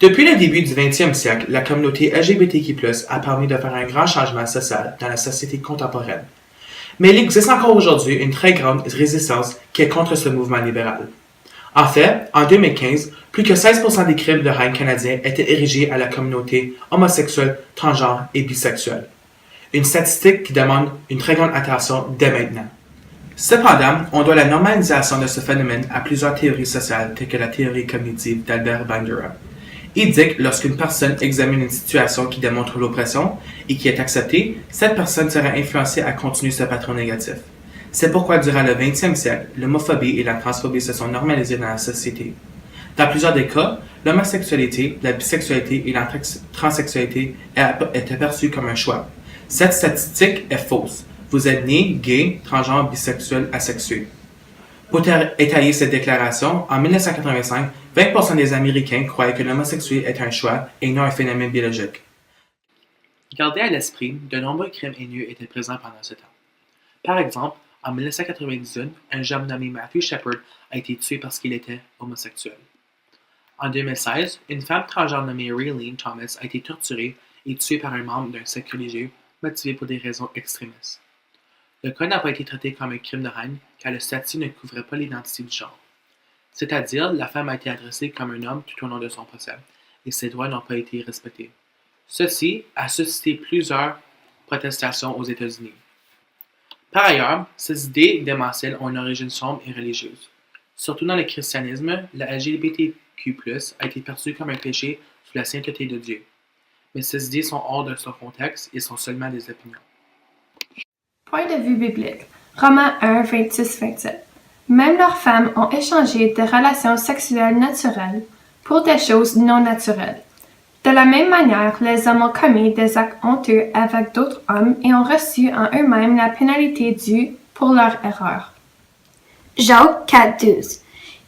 Depuis le début du 20e siècle, la communauté LGBTQ+, a permis de faire un grand changement social dans la société contemporaine. Mais il existe encore aujourd'hui une très grande résistance qui est contre ce mouvement libéral. En fait, en 2015, plus que 16% des crimes de haine canadiens étaient érigés à la communauté homosexuelle, transgenre et bisexuelle. Une statistique qui demande une très grande attention dès maintenant. Cependant, on doit la normalisation de ce phénomène à plusieurs théories sociales telles que la théorie cognitive d'Albert Bandura. Il dit que lorsqu'une personne examine une situation qui démontre l'oppression et qui est acceptée, cette personne sera influencée à continuer ce patron négatif. C'est pourquoi durant le 20e siècle, l'homophobie et la transphobie se sont normalisées dans la société. Dans plusieurs des cas, l'homosexualité, la bisexualité et la transsexualité étaient perçues comme un choix. Cette statistique est fausse. Vous êtes né, gay, transgenre, bisexuel, asexué. Pour étayer cette déclaration, en 1985, 20% des Américains croyaient que l'homosexualité est un choix et non un phénomène biologique. Gardez à l'esprit, de nombreux crimes haineux étaient présents pendant ce temps. Par exemple, en 1998, un jeune nommé Matthew Shepard a été tué parce qu'il était homosexuel. En 2016, une femme transgenre nommée Raylene Thomas a été torturée et tuée par un membre d'un secte religieux motivé pour des raisons extrémistes. Le cas n'a pas été traité comme un crime de haine car le statut ne couvrait pas l'identité du genre. C'est-à-dire, la femme a été adressée comme un homme tout au long de son procès et ses droits n'ont pas été respectés. Ceci a suscité plusieurs protestations aux États-Unis. Par ailleurs, ces idées démentielles ont une origine sombre et religieuse. Surtout dans le christianisme, la LGBTQ+, a été perçue comme un péché sous la sainteté de Dieu. Mais ces idées sont hors de son contexte et sont seulement des opinions. Point de vue biblique. Romains 1, 26-27. Même leurs femmes ont échangé des relations sexuelles naturelles pour des choses non naturelles. De la même manière, les hommes ont commis des actes honteux avec d'autres hommes et ont reçu en eux-mêmes la pénalité due pour leur erreur. Job 4.12.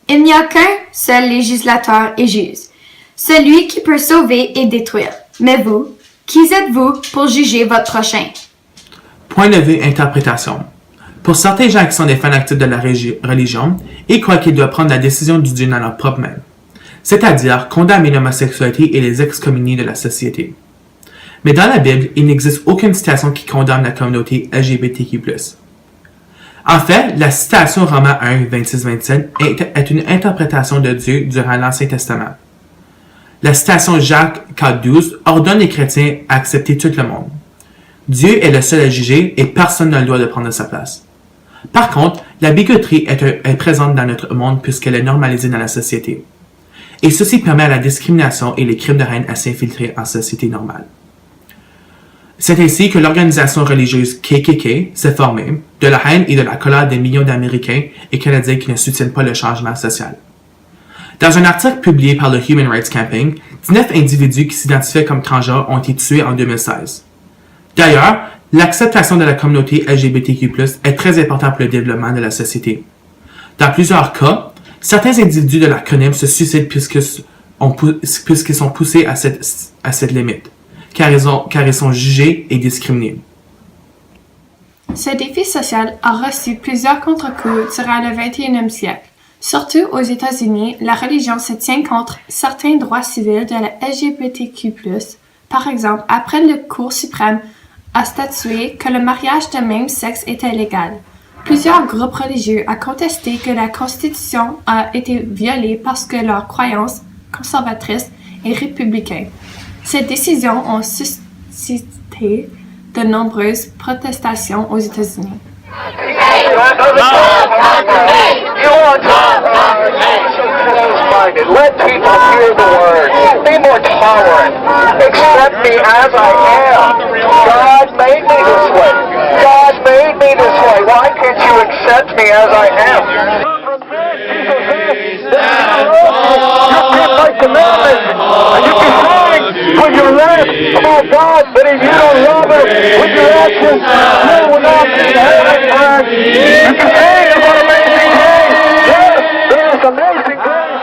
Il n'y a qu'un seul législateur et juge, celui qui peut sauver et détruire. Mais vous, qui êtes-vous pour juger votre prochain? Point de vue interprétation. Pour certains gens qui sont des fanatiques de la religion, ils croient qu'ils doivent prendre la décision du Dieu dans leurs propres mains, c'est-à-dire condamner l'homosexualité et les excommunier de la société. Mais dans la Bible, il n'existe aucune citation qui condamne la communauté LGBTQ+. En fait, la citation Romains 1, 26-27 est une interprétation de Dieu durant l'Ancien Testament. La citation Jacques 4.12 ordonne les chrétiens à accepter tout le monde. Dieu est le seul à juger et personne n'a le droit de prendre sa place. Par contre, la bigoterie est présente dans notre monde puisqu'elle est normalisée dans la société. Et ceci permet à la discrimination et les crimes de haine à s'infiltrer en société normale. C'est ainsi que l'organisation religieuse KKK s'est formée, de la haine et de la colère des millions d'Américains et Canadiens qui ne soutiennent pas le changement social. Dans un article publié par le Human Rights Campaign, 19 individus qui s'identifiaient comme transgenres ont été tués en 2016. D'ailleurs, l'acceptation de la communauté LGBTQ+, est très importante pour le développement de la société. Dans plusieurs cas, certains individus de l'acronyme se suicident puisqu'ils sont poussés à cette limite, car ils sont jugés et discriminés. Ce défi social a reçu plusieurs contre-coups durant le 21e siècle. Surtout aux États-Unis, la religion se tient contre certains droits civils de la LGBTQ+. Par exemple, après le Cour suprême a statué que le mariage de même sexe était légal. Plusieurs groupes religieux ont contesté que la Constitution a été violée parce que leurs croyances conservatrices et républicaines. Ces décisions ont suscité de nombreuses protestations aux États-Unis. Let people hear the word. Be more tolerant. Accept me as I am. God made me this way. God made me this way. Why can't you accept me as I am? You can't make commandments. And you can sing with your lips about God, but if you don't love it with your actions, you will not be heaven, friend. You can sing about amazing things. Yes, there is amazing things.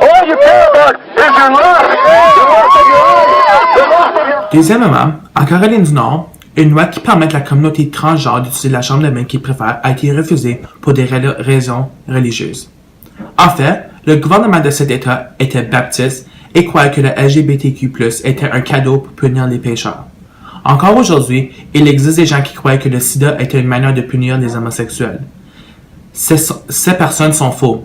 All you care about is your lust. The lust of your eyes. The lust of your... Deuxièmement, en Caroline du Nord, une loi qui permet à la communauté transgenre d'utiliser la chambre de bain qu'ils préfèrent a été refusée pour des raisons religieuses. En fait, le gouvernement de cet État était baptiste et croyaient que le LGBTQ+, était un cadeau pour punir les pécheurs. Encore aujourd'hui, il existe des gens qui croyaient que le sida était une manière de punir les homosexuels. Ces personnes sont faux.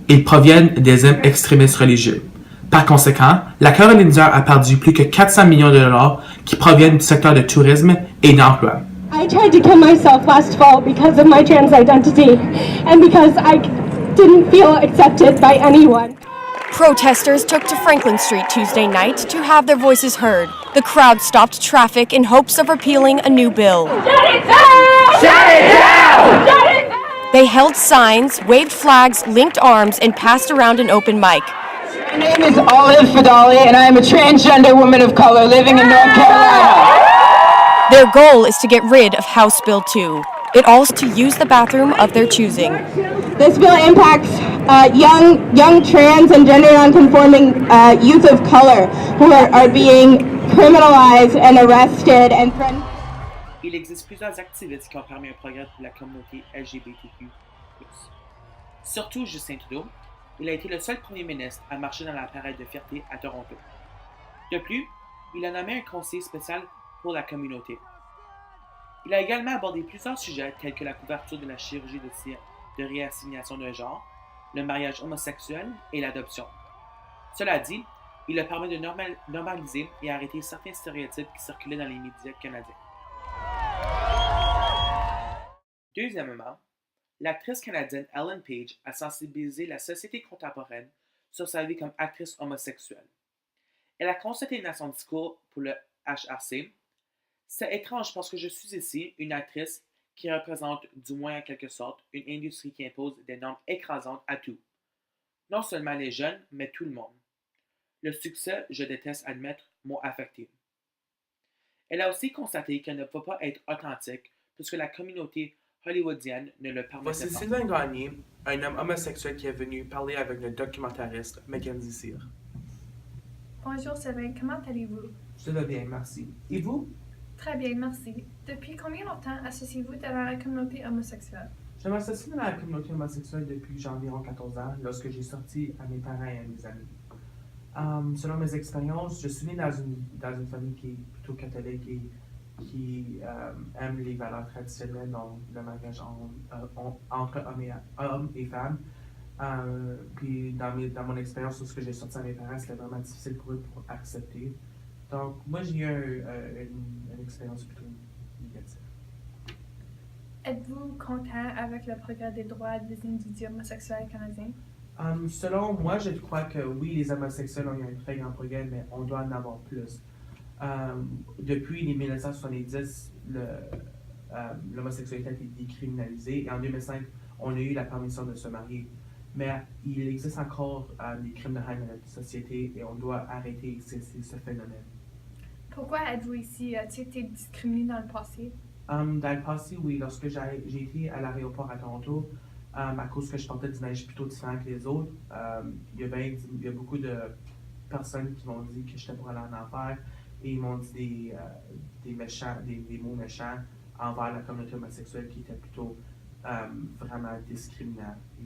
Ils proviennent des extrémistes religieux. Par conséquent, la Caroline du Nord a perdu plus que 400 millions de dollars qui proviennent du secteur de tourisme et d'emploi. I tried to kill myself last fall because of my trans identity and because I didn't feel accepted by anyone. Protesters took to Franklin Street Tuesday night to have their voices heard. The crowd stopped traffic in hopes of repealing a new bill. Shut it down! Shut it down! Shut it down! They held signs, waved flags, linked arms, and passed around an open mic. My name is Olive Fadali, and I am a transgender woman of color living in North Carolina. Their goal is to get rid of House Bill 2. It all is to use the bathroom of their choosing. This bill impacts young trans and gender non-conforming youth of color who are being criminalized and arrested and threatened. Il existe plusieurs activistes qui ont permis un progrès pour la communauté LGBTQ+. Surtout Justin Trudeau, il a été le seul premier ministre à marcher dans la parade de fierté à Toronto. De plus, il a nommé un conseiller spécial pour la communauté. Il a également abordé plusieurs sujets tels que la couverture de la chirurgie de réassignation de genre, le mariage homosexuel et l'adoption. Cela dit, il a permis de normaliser et arrêter certains stéréotypes qui circulaient dans les médias canadiens. Deuxièmement, l'actrice canadienne Ellen Page a sensibilisé la société contemporaine sur sa vie comme actrice homosexuelle. Elle a constaté dans son discours pour le HRC « C'est étrange parce que je suis ici une actrice qui représente, du moins en quelque sorte, une industrie qui impose des normes écrasantes à tout. Non seulement les jeunes, mais tout le monde. Le succès, je déteste admettre, m'ont affecté. » Elle a aussi constaté qu'elle ne peut pas être authentique puisque la communauté hollywoodienne ne le permet pas. Voici Sylvain Gagné, un homme homosexuel qui est venu parler avec le documentariste Mackenzie Cyr. Bonjour Sylvain, comment allez-vous? Je vais bien, merci. Et vous? Très bien, merci. Depuis combien longtemps associez-vous dans la communauté homosexuelle? Je m'associe dans la communauté homosexuelle depuis j'ai environ 14 ans, lorsque j'ai sorti à mes parents et à mes amis. Selon mes expériences, je suis né dans une famille qui est plutôt catholique et qui aime les valeurs traditionnelles, donc le mariage entre hommes et femmes. Puis dans mon expérience, lorsque j'ai sorti à mes parents, c'était vraiment difficile pour eux pour accepter. Donc, moi, j'ai eu une expérience plutôt négative. Êtes-vous content avec le progrès des droits des individus homosexuels canadiens? Selon moi, je crois que oui, les homosexuels ont eu un très grand progrès, mais on doit en avoir plus. Depuis les 1970, l'homosexualité a été décriminalisée et en 2005, on a eu la permission de se marier. Mais il existe encore des crimes de haine dans notre société et on doit arrêter ce phénomène. Pourquoi êtes-vous ici? As-tu été discriminé dans le passé? Dans le passé, oui. Lorsque j'ai été à l'aéroport à Toronto, à cause que je portais du linge plutôt différent que les autres, il y a beaucoup de personnes qui m'ont dit que j'étais pour aller en enfer et ils m'ont dit des mots méchants envers la communauté homosexuelle qui étaient plutôt vraiment discriminants et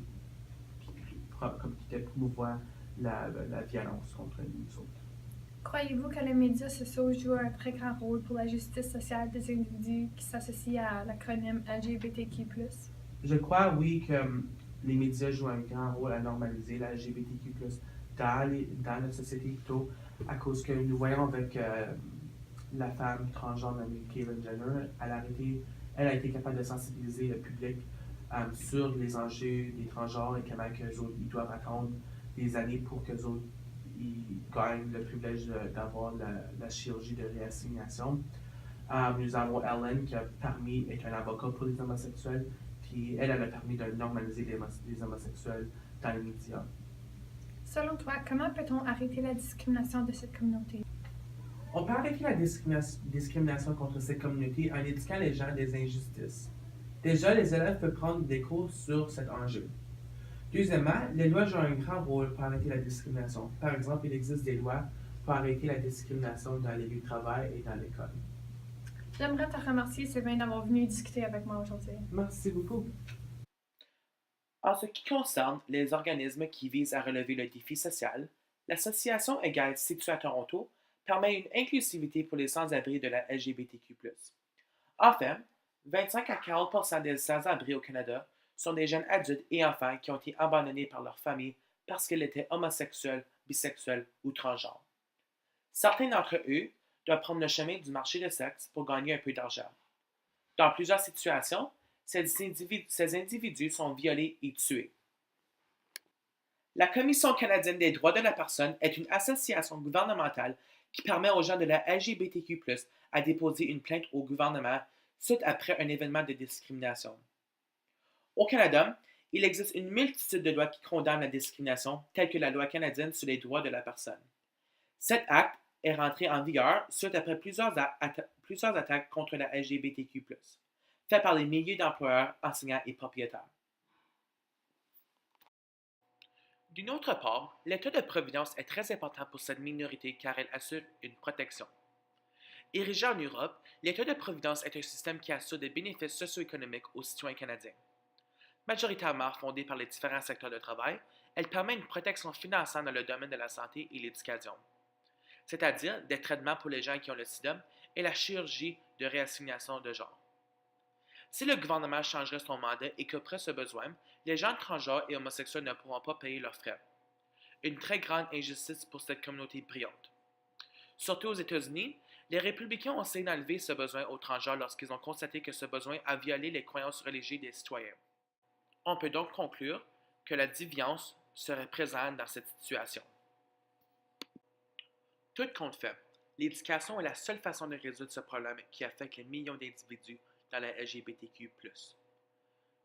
qui étaient promouvoir la violence contre nous autres. Croyez-vous que les médias sociaux jouent un très grand rôle pour la justice sociale des individus qui s'associent à l'acronyme LGBTQ+? Je crois, oui, que les médias jouent un grand rôle à normaliser la LGBTQ+, dans notre société plutôt, à cause que nous voyons avec la femme transgenre nommée Caitlyn Jenner, elle a été capable de sensibiliser le public sur les enjeux des transgenres et comment ils doivent attendre des années pour qu'eux autres ils gagnent le privilège d'avoir la chirurgie de réassignation. Nous avons Ellen qui a permis d'être un avocat pour les homosexuels, puis elle a permis de normaliser les homosexuels dans les médias. Selon toi, comment peut-on arrêter la discrimination de cette communauté? On peut arrêter la discrimination contre cette communauté en éduquant les gens des injustices. Déjà, les élèves peuvent prendre des cours sur cet enjeu. Deuxièmement, les lois jouent un grand rôle pour arrêter la discrimination. Par exemple, il existe des lois pour arrêter la discrimination dans les lieux de travail et dans l'école. J'aimerais te remercier, Sylvain, d'avoir venu discuter avec moi aujourd'hui. Merci beaucoup. En ce qui concerne les organismes qui visent à relever le défi social, L'association Égale située à Toronto permet une inclusivité pour les sans-abri de la LGBTQ+. Enfin, 25 à 40% des sans-abri au Canada sont des jeunes adultes et enfants qui ont été abandonnés par leur famille parce qu'ils étaient homosexuels, bisexuels ou transgenres. Certains d'entre eux doivent prendre le chemin du marché de sexe pour gagner un peu d'argent. Dans plusieurs situations, ces individus sont violés et tués. La Commission canadienne des droits de la personne est une association gouvernementale qui permet aux gens de la LGBTQ+, à déposer une plainte au gouvernement suite après un événement de discrimination. Au Canada, il existe une multitude de lois qui condamnent la discrimination, telle que la Loi canadienne sur les droits de la personne. Cet acte est rentré en vigueur suite après plusieurs attaques contre la LGBTQ+, faites par les milliers d'employeurs, enseignants et propriétaires. D'une autre part, l'État de Providence est très important pour cette minorité car elle assure une protection. Érigé en Europe, l'État de Providence est un système qui assure des bénéfices socio-économiques aux citoyens canadiens. Majoritairement fondée par les différents secteurs de travail, elle permet une protection financière dans le domaine de la santé et l'éducation, c'est-à-dire des traitements pour les gens qui ont le sida et la chirurgie de réassignation de genre. Si le gouvernement changerait son mandat et couperait ce besoin, les gens transgenres et homosexuels ne pourront pas payer leurs frais. Une très grande injustice pour cette communauté brillante. Surtout aux États-Unis, les républicains ont essayé d'enlever ce besoin aux transgenres lorsqu'ils ont constaté que ce besoin a violé les croyances religieuses des citoyens. On peut donc conclure que la déviance serait présente dans cette situation. Tout compte fait, l'éducation est la seule façon de résoudre ce problème qui affecte les millions d'individus dans la LGBTQ+.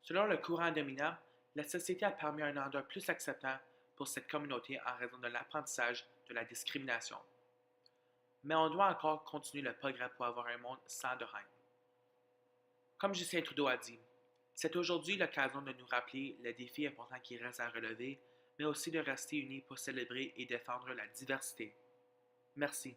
Selon le courant dominant, la société a permis un endroit plus acceptant pour cette communauté en raison de l'apprentissage de la discrimination. Mais on doit encore continuer le progrès pour avoir un monde sans de haine. Comme Justin Trudeau a dit, c'est aujourd'hui l'occasion de nous rappeler les défis importants qui restent à relever, mais aussi de rester unis pour célébrer et défendre la diversité. Merci.